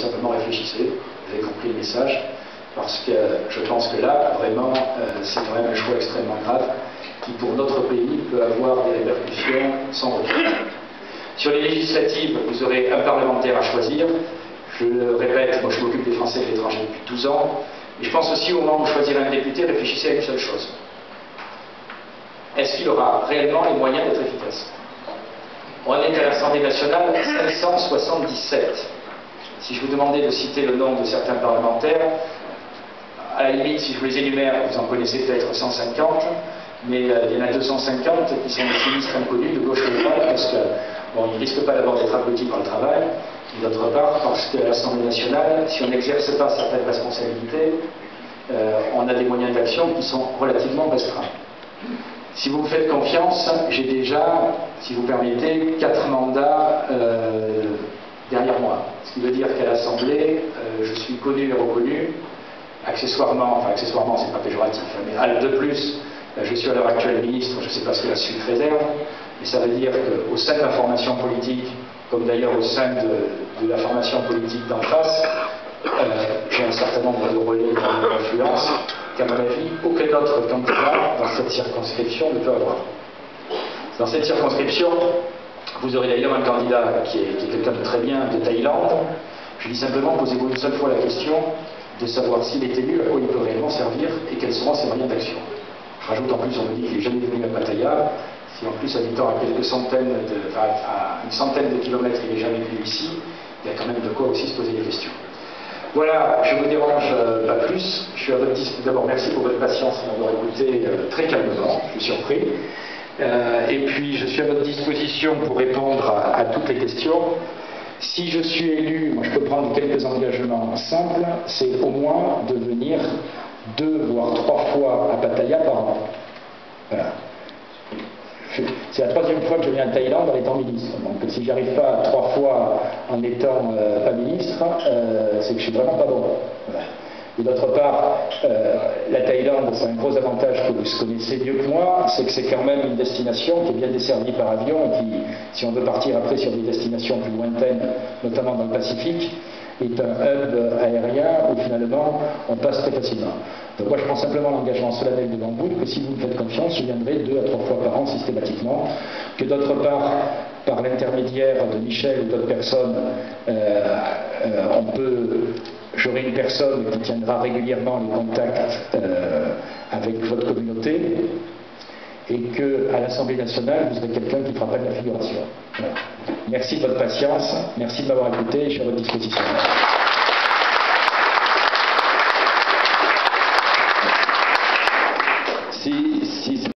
simplement réfléchissez, vous avez compris le message, parce que je pense que là, vraiment, c'est quand même un choix extrêmement grave qui, pour notre pays, peut avoir des répercussions sans retour. Sur les législatives, vous aurez un parlementaire à choisir. Je le répète, moi je m'occupe des Français et de l'étranger depuis 12 ans, et je pense aussi au moment où vous choisirez un député, réfléchissez à une seule chose. Est-ce qu'il aura réellement les moyens d'être efficace? On est à l'Assemblée nationale 577. Si je vous demandais de citer le nom de certains parlementaires, à la limite, si je vous les énumère, vous en connaissez peut-être 150, mais il y en a 250 qui sont des sinistres inconnus de gauche et de droite, parce qu'ils ne risquent pas d'abord d'être abrutis par le travail, et d'autre part, parce qu'à l'Assemblée nationale, si on n'exerce pas certaines responsabilités, on a des moyens d'action qui sont relativement restreints. Si vous me faites confiance, j'ai déjà, si vous permettez, 4 mandats derrière moi. Ce qui veut dire qu'à l'Assemblée, je suis connu et reconnu, accessoirement, enfin accessoirement c'est pas péjoratif, mais de plus, je suis à l'heure actuelle ministre, je ne sais pas ce que la suite réserve, mais ça veut dire qu'au sein de la formation politique, comme d'ailleurs au sein de la formation politique d'en face, j'ai un certain nombre de relais d'influence qu'à mon avis, aucun autre candidat dans cette circonscription ne peut avoir. Dans cette circonscription, vous aurez d'ailleurs un candidat qui est quelqu'un de très bien de Thaïlande. Je dis simplement, posez-vous une seule fois la question de savoir s'il est élu, à quoi il peut réellement servir et quels seront ses moyens d'action. Je rajoute en plus, on me dit qu'il n'est jamais venu à Pattaya. Si en plus, habitant à quelques centaines à une centaine de kilomètres, il n'est jamais venu ici, il y a quand même de quoi aussi se poser des questions. Voilà, je ne vous dérange pas plus. Je suis à votre disposition. D'abord, merci pour votre patience et m'avoir écouté très calmement. Je suis surpris. Et puis, je suis à votre disposition pour répondre à toutes les questions. Si je suis élu, moi, je peux prendre quelques engagements simples. C'est au moins de venir 2 voire 3 fois à Pattaya par an. Voilà. C'est la 3e fois que je viens à Thaïlande en étant ministre. Donc si j'arrive pas 3 fois en étant pas ministre, c'est que je suis vraiment pas bon. Voilà. Et d'autre part, la Thaïlande, c'est un gros avantage que vous connaissez mieux que moi, c'est que c'est quand même une destination qui est bien desservie par avion et qui, si on veut partir après sur des destinations plus lointaines, notamment dans le Pacifique, est un hub aérien où finalement on passe très facilement. Donc moi je prends simplement l'engagement solennel devant vous que si vous me faites confiance, je viendrai 2 à 3 fois par an systématiquement, que d'autre part, par l'intermédiaire de Michel ou d'autres personnes, j'aurai une personne qui tiendra régulièrement les contacts avec votre communauté et qu'à l'Assemblée nationale, vous serez quelqu'un qui ne fera pas de la figuration. Voilà. Merci de votre patience, merci de m'avoir écouté, je suis à votre disposition.